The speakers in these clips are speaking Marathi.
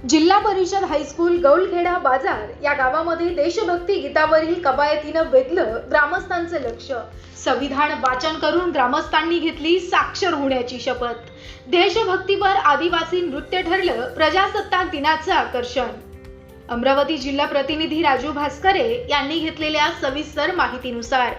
जिल्हा परिषद हायस्कूल गौलखेडा बाजार या गावामध्ये देशभक्ती गीतावरील कवायतीनं वेधलं ग्रामस्थांचं लक्ष। संविधान वाचन करून ग्रामस्थांनी घेतली साक्षर होण्याची शपथ। देशभक्तीवर आदिवासी नृत्य ठरलं प्रजासत्ताक दिनाचं आकर्षण। अमरावती जिल्हा प्रतिनिधी राजू भास्करे यांनी घेतलेल्या सविस्तर माहितीनुसार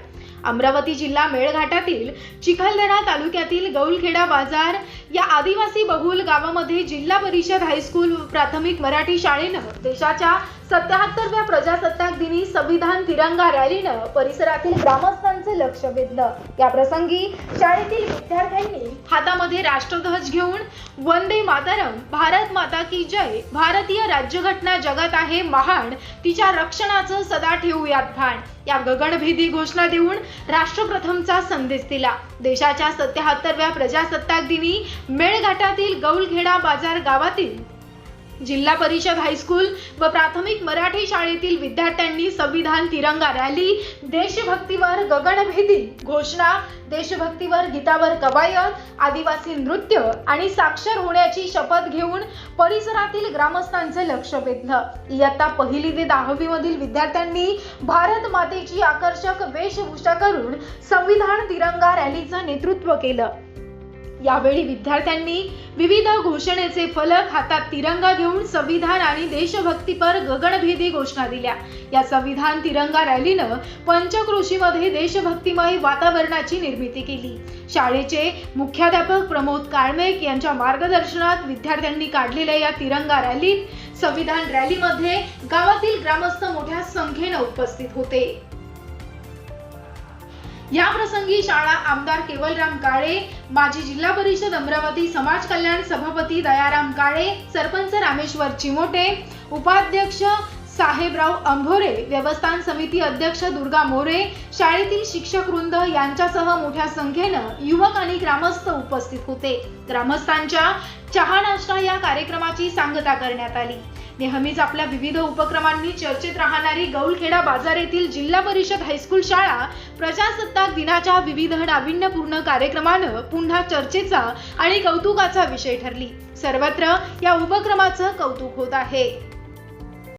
अमरावती जिल्हा मेळघाटातील चिखलदरा तालुक्यातील गौलखेडा बाजार या आदिवासी बहुल गावामध्ये जिल्हा परिषद हायस्कूल प्राथमिक मराठी शाळेनं देशाच्या 77व्या प्रजासत्ताक दिनी संविधान तिरंगा रॅलीनं परिसरातील ग्रामस्थांचे लक्ष वेधलं। या प्रसंगी शाळेतील विद्यार्थ्यांनी हातामध्ये राष्ट्रध्वज घेऊन वंदे मातरम, भारत माता की जय, भारतीय राज्यघटना जगात आहे महान, तिच्या रक्षणाचं सदा ठेवूयात भान या गगनभेदी घोषणा देऊन राष्ट्रप्रथमचा संदेश दिला। देशाच्या 77व्या प्रजासत्ताक दिनी मेळघाटातील गौलखेडा बाजार गावातील जिल्हा परिषद हायस्कूल व प्राथमिक मराठी शाळेतील विद्यार्थ्यांनी संविधान तिरंगा रॅली, देशभक्तीवर गगनभेदी घोषणा, देशभक्तीवर गीतावर कवायत, आदिवासी नृत्य आणि साक्षर होण्याची शपथ घेऊन परिसरातील ग्रामस्थांचे लक्ष वेधलं। इयत्ता 1ली ते 10वी मधील विद्यार्थ्यांनी भारत मातेची आकर्षक वेशभूषा करून संविधान तिरंगा रॅलीचं नेतृत्व केलं। यावेळी विद्यार्थ्यांनी विविध घोषणेचे फलक हातात तिरंगा घेऊन संविधान आणि देशभक्तीपर गगनभेदी घोषणा दिल्या। या संविधान तिरंगा रॅलीनं पंचक्रोशीमध्ये देशभक्तिमय वातावरणाची निर्मिती केली। शाळेचे मुख्याध्यापक प्रमोद काळमेक यांच्या मार्गदर्शनात विद्यार्थ्यांनी काढलेल्या या तिरंगा रॅलीत संविधान रॅलीमध्ये गावातील ग्रामस्थ मोठ्या संख्येने उपस्थित होते। या प्रसंगी शाळा आमदार केवलराम काळे, माजी जिल्हा परिषद अमरावती समाज कल्याण सभापती दयाराम काळे, सरपंच रामेश्वर चिमोटे, उपाध्यक्ष साहेबराव अंभोरे, व्यवस्थापन समिती अध्यक्ष दुर्गा मोरे, शाळेतील शिक्षक वृंद यांच्यासह मोठ्या संख्येनं युवक आणि ग्रामस्थ उपस्थित होते। ग्रामस्थांच्या चहा नाश्ता या कार्यक्रमाची सांगता करण्यात आली। नेहमीच आपल्या विविध उपक्रमांनी चर्चेत राहणारी गौलखेडा बाजार येथील जिल्हा परिषद हायस्कूल शाळा प्रजासत्ताक दिनाच्या विविध नाविन्यपूर्ण कार्यक्रमानं पुन्हा चर्चेचा आणि कौतुकाचा विषय ठरली। सर्वत्र या उपक्रमाचं कौतुक होत आहे।